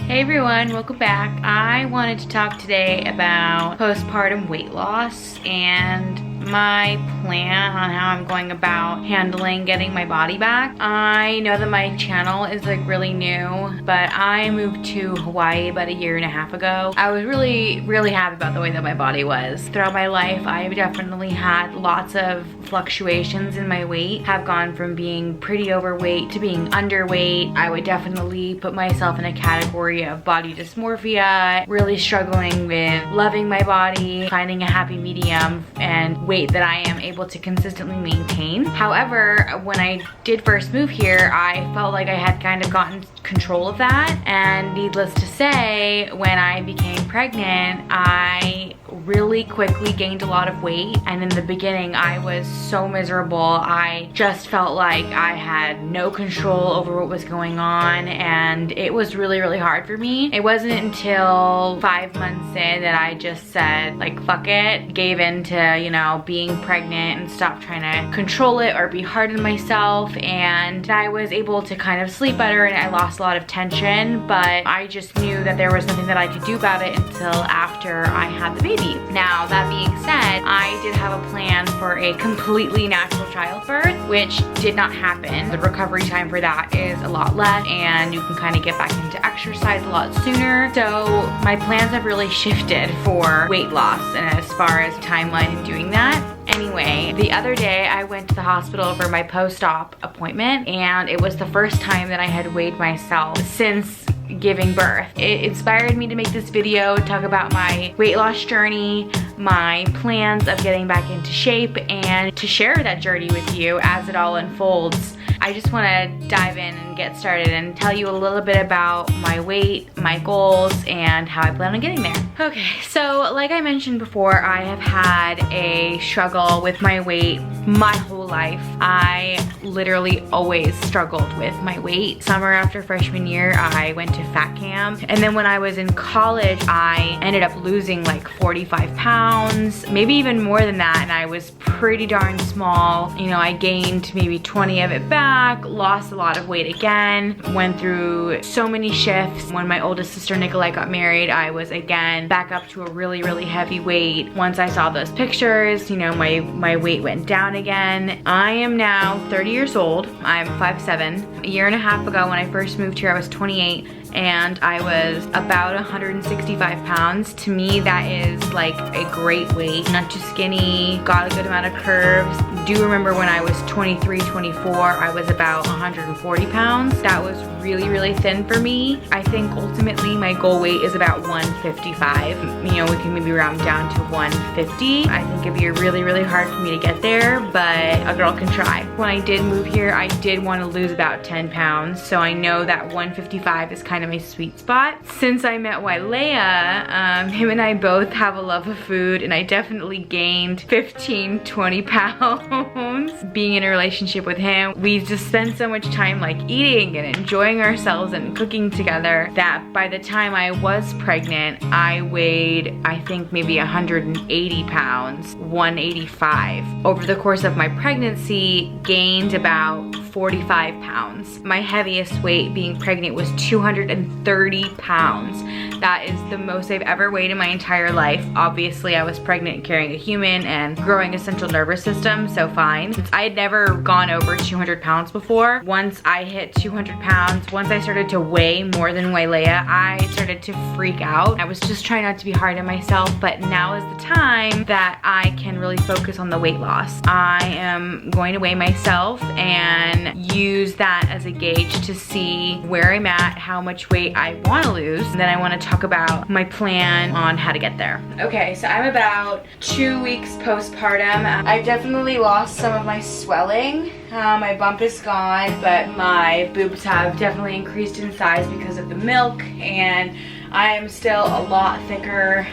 Hey everyone, welcome back. I wanted to talk today about postpartum weight loss and my plan on how I'm going about handling getting my body back. I know that my channel is like really new, but I moved to Hawaii about 1.5 years ago. I was really happy about the way that my body was. Throughout my life, I've definitely had lots of fluctuations in my weight. Have gone from being pretty overweight to being underweight. I would definitely put myself in a category of body dysmorphia, really struggling with loving my body, finding a happy medium, and weight that I am able to consistently maintain. However, when I did first move here, I felt like I had kind of gotten control of that, and needless to say, when I became pregnant, I really quickly gained a lot of weight, and in the beginning I was so miserable. I just felt like I had no control over what was going on, and it was really hard for me. It wasn't until 5 months in that I just said like fuck it, gave in to, you know, being pregnant and stopped trying to control it or be hard on myself, and I was able to kind of sleep better and I lost a lot of tension, but I just knew that there was nothing that I could do about it until after I had the baby. Now, that being said, I did have a plan for a completely natural childbirth, which did not happen. The recovery time for that is a lot less, and you can kind of get back into exercise a lot sooner. So my plans have really shifted for weight loss and as far as timeline in doing that. Anyway, the other day I went to the hospital for my post-op appointment, and it was the first time that I had weighed myself since giving birth. It inspired me to make this video, talk about my weight loss journey, my plans of getting back into shape, and to share that journey with you as it all unfolds. I just want to dive in and get started and tell you a little bit about my weight, my goals, and how I plan on getting there. Okay, so like I mentioned before, I have had a struggle with my weight my whole life. I literally always struggled with my weight. Summer after freshman year, I went to fat camp, and then when I was in college, I ended up losing like 45 pounds, maybe even more than that, and I was pretty darn small. You know, I gained maybe 20 of it back, lost a lot of weight again, went through so many shifts. When my oldest sister Nicolai got married, I was again back up to a really heavy weight. Once I saw those pictures, you know, my weight went down again. I am now 30 years old. I'm 5'7". 1.5 years ago when I first moved here, I was 28. And I was about 165 pounds. To me, that is like a great weight. Not too skinny, got a good amount of curves. Do remember when I was 23, 24, I was about 140 pounds. That was really thin for me. I think ultimately my goal weight is about 155. You know, we can maybe round down to 150. I think it'd be really hard for me to get there, but a girl can try. When I did move here, I did want to lose about 10 pounds. So I know that 155 is kind of my sweet spot. Since I met Wailea, him and I both have a love of food, and I definitely gained 15-20 pounds being in a relationship with him. We just spent so much time like eating and enjoying ourselves and cooking together that by the time I was pregnant, I weighed, I think, maybe 180 pounds, 185. Over the course of my pregnancy, gained about 45 pounds. My heaviest weight being pregnant was 230 pounds. That is the most I've ever weighed in my entire life. Obviously, I was pregnant carrying a human and growing a central nervous system, so fine. I had never gone over 200 pounds before. Once I hit 200 pounds, once I started to weigh more than Wailea, I started to freak out. I was just trying not to be hard on myself, but now is the time that I can really focus on the weight loss. I am going to weigh myself and use that as a gauge to see where I'm at, how much weight I want to lose, and then I want to talk about my plan on how to get there. Okay, so I'm about 2 weeks postpartum. I've definitely lost some of my swelling. My bump is gone, but my boobs have definitely increased in size because of the milk, and I am still a lot thicker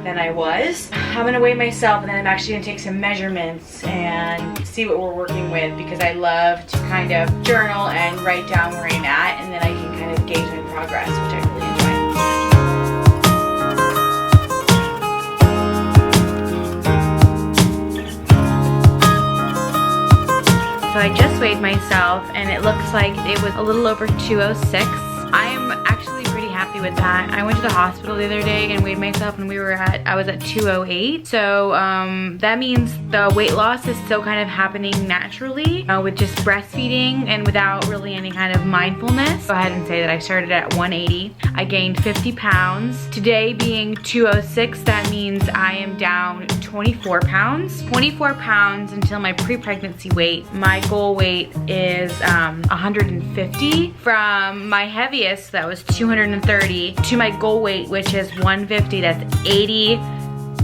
than I was. I'm gonna weigh myself, and then I'm actually gonna take some measurements and see what we're working with, because I love to kind of journal and write down where I'm at, and then I can kind of gauge my progress, which I really enjoy. So I just weighed myself, and it looks like it was a little over 206. I am actually pretty happy happy with that. I went to the hospital the other day and weighed myself and I was at 208. So that means the weight loss is still kind of happening naturally with just breastfeeding and without really any kind of mindfulness. Go ahead and say that I started at 180. I gained 50 pounds. Today being 206, that means I am down 24 pounds. 24 pounds until my pre-pregnancy weight. My goal weight is 150. From my heaviest, that was 230, to my goal weight, which is 150, that's 80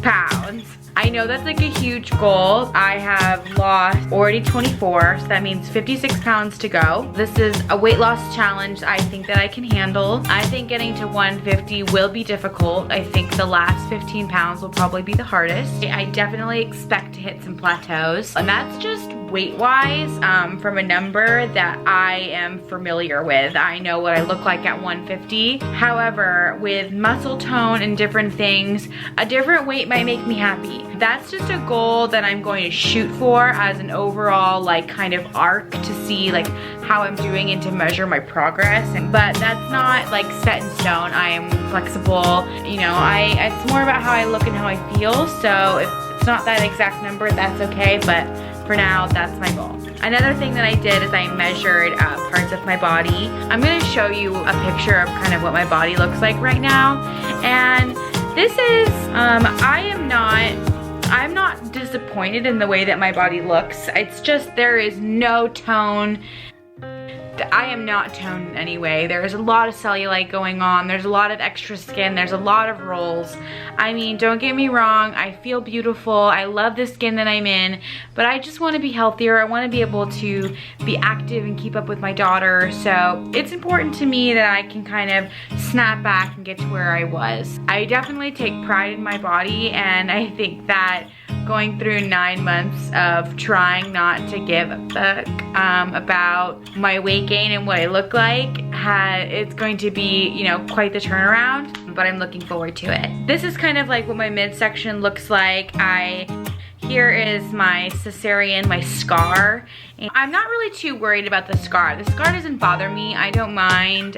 pounds. I know that's like a huge goal. I have lost already 24, so that means 56 pounds to go. This is a weight loss challenge I think that I can handle. I think getting to 150 will be difficult. I think the last 15 pounds will probably be the hardest. I definitely expect to hit some plateaus, and that's just weight-wise from a number that I am familiar with. I know what I look like at 150. However, with muscle tone and different things, a different weight might make me happy. That's just a goal that I'm going to shoot for as an overall like kind of arc to see like how I'm doing and to measure my progress. But that's not like set in stone. I am flexible. You know, it's more about how I look and how I feel. So if it's not that exact number, that's okay. But for now, that's my goal. Another thing that I did is I measured parts of my body. I'm gonna show you a picture of kind of what my body looks like right now. And this is, I'm not disappointed in the way that my body looks. It's just there is no tone. I am not toned in any way. There's a lot of cellulite going on. There's a lot of extra skin. There's a lot of rolls. I mean, don't get me wrong. I feel beautiful. I love the skin that I'm in, but I just want to be healthier. I want to be able to be active and keep up with my daughter. So it's important to me that I can kind of snap back and get to where I was. I definitely take pride in my body, and I think that going through 9 months of trying not to give a fuck about my weight gain and what I look like, it's going to be, you know, quite the turnaround, but I'm looking forward to it. This is kind of like what my midsection looks like. Here is my cesarean, my scar. And I'm not really too worried about the scar. The scar doesn't bother me. I don't mind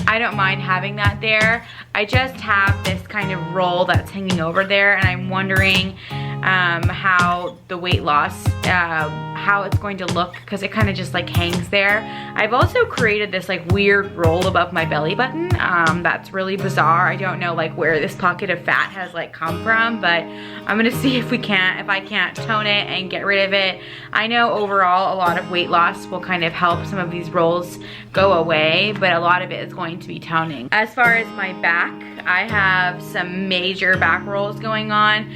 having that there. I just have this kind of roll that's hanging over there, and I'm wondering how the weight loss, how it's going to look, because it kind of just like hangs there. I've also created this like weird roll above my belly button. That's really bizarre. I don't know like where this pocket of fat has like come from, but I'm gonna see if I can't tone it and get rid of it. I know overall a lot of weight loss will kind of help some of these rolls go away, but a lot of it is going to be toning. As far as my back, I have some major back rolls going on.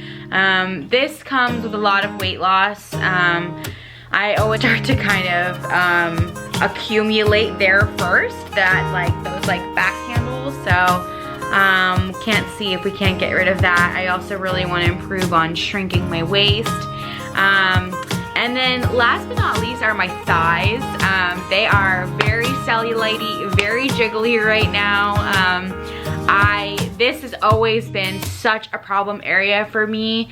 This comes with a lot of weight loss. I always start to kind of accumulate there first, those back handles. So can't see if we can't get rid of that. I also really want to improve on shrinking my waist. And then last but not least are my thighs. They are very cellulite-y, very jiggly right now. This has always been such a problem area for me.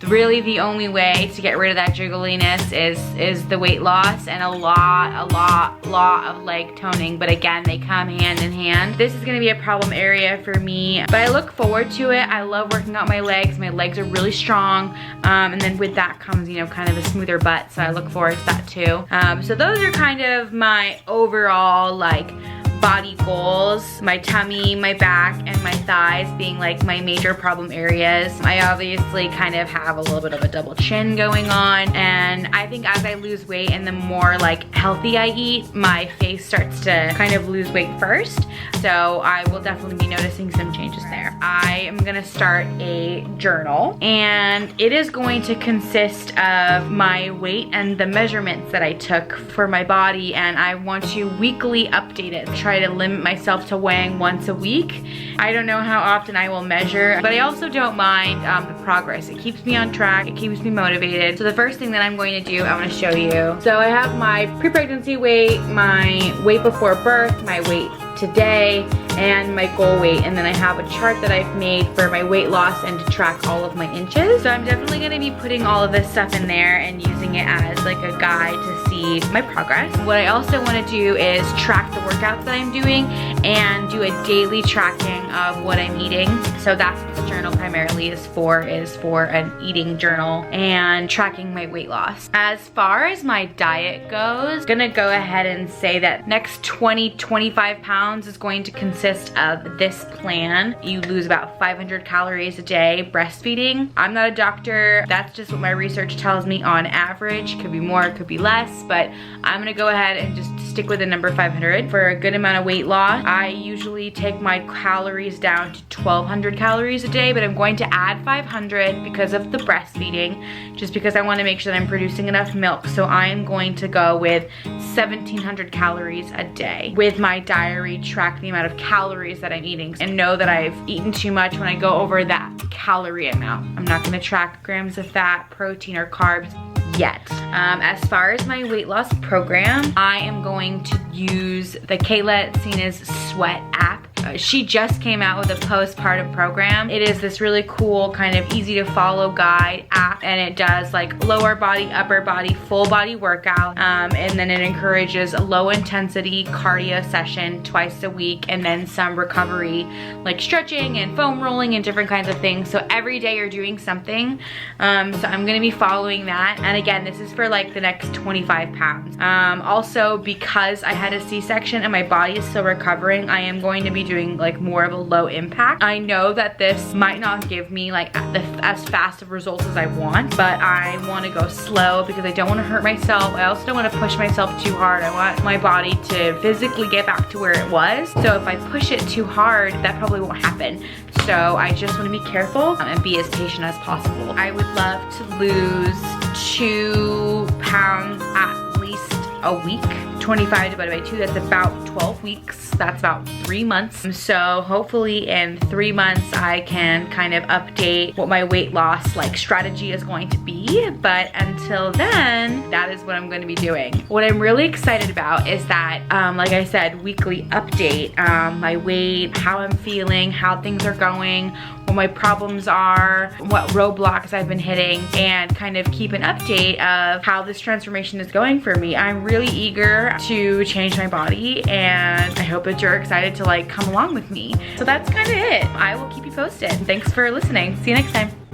Really the only way to get rid of that jiggliness is the weight loss and a lot of leg toning. But again, they come hand in hand. This is gonna be a problem area for me, but I look forward to it. I love working out my legs. My legs are really strong. And then with that comes, you know, kind of a smoother butt. So I look forward to that too. So those are kind of my overall like body goals. My tummy, my back, and my thighs being like my major problem areas. I obviously kind of have a little bit of a double chin going on, and I think as I lose weight and the more like healthy I eat, my face starts to kind of lose weight first. So I will definitely be noticing some changes there. I am gonna start a journal, and it is going to consist of my weight and the measurements that I took for my body, and I want to weekly update it. Try to limit myself to weighing once a week. I don't know how often I will measure, but I also don't mind the progress. It keeps me on track, it keeps me motivated. So the first thing that I'm going to do, I want to show you. So I have my pre-pregnancy weight, my weight before birth, my weight today, and my goal weight, and then I have a chart that I've made for my weight loss and to track all of my inches. So I'm definitely gonna be putting all of this stuff in there and using it as like a guide to see my progress. What I also wanna do is track the workouts that I'm doing and do a daily tracking of what I'm eating. So that's what this journal primarily is for an eating journal and tracking my weight loss. As far as my diet goes, I'm gonna go ahead and say that next 20-25 pounds is going to consist of this plan. You lose about 500 calories a day breastfeeding. I'm not a doctor, that's just what my research tells me on average. Could be more, it could be less, but I'm gonna go ahead and just stick with the number 500 for a good amount of weight loss. I usually take my calories down to 1200 calories a day, but I'm going to add 500 because of the breastfeeding, just because I want to make sure that I'm producing enough milk. So I am going to go with 1700 calories a day. With my diary, track the amount of calories that I'm eating and know that I've eaten too much when I go over that calorie amount. I'm not going to track grams of fat, protein, or carbs yet. As far as my weight loss program, I am going to use the Kayla Cena's Sweat app. She just came out with a postpartum program. It is this really cool, kind of easy to follow guide app, and it does like lower body, upper body, full body workout, and then it encourages a low intensity cardio session twice a week, and then some recovery like stretching and foam rolling and different kinds of things. So every day you're doing something. So I'm gonna be following that. And again, this is for like the next 25 pounds. Also, because I had a C-section and my body is still recovering, I am going to be doing like more of a low impact. I know that this might not give me like as fast of results as I want, but I want to go slow because I don't want to hurt myself. I also don't want to push myself too hard. I want my body to physically get back to where it was. So if I push it too hard, that probably won't happen. So I just want to be careful and be as patient as possible. I would love to lose 2 pounds at least a week. 25 divided by 2, that's about 12 weeks. That's about 3 months. So hopefully in 3 months I can kind of update what my weight loss like strategy is going to be. But until then, that is what I'm going to be doing. What I'm really excited about is that, like I said, weekly update, my weight, how I'm feeling, how things are going, what my problems are, what roadblocks I've been hitting, and kind of keep an update of how this transformation is going for me. I'm really eager to change my body, and I hope that you're excited to like come along with me. So that's kind of it. I will keep you posted. Thanks for listening. See you next time.